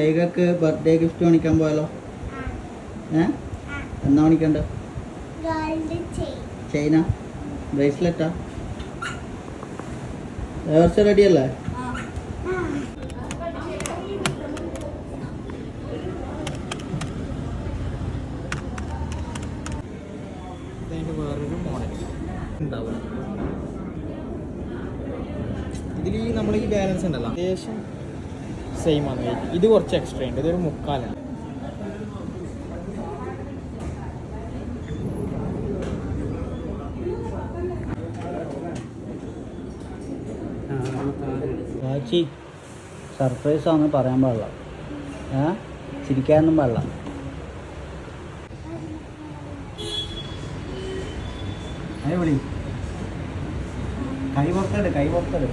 ഏകക്ക് birthday gift മേടിക്കാൻ പോയാലോ? എന്നാ മേടിക്കണ്ട? ചെയിനാ? ബ്രേസ്ലെറ്റാ? വർഷം റെഡിയല്ലേ? വേറൊരു മോഡൽ ഉണ്ടാവില്ല ഇതിൽ. നമ്മൾ ഈ ബാലൻസ് ഉണ്ടല്ലോ അത്യാവശ്യം സെയിം ആണ്. ഇത് കുറച്ച് എക്സ്ട്രാ ഉണ്ട്. ഇതൊരു മുക്കാലാണ്. ചാച്ചി സർപ്രൈസ് ആണെന്ന് പറയാൻ പാടില്ല, ചിരിക്കാനൊന്നും പാടില്ല. കൈ പുറത്തെട്.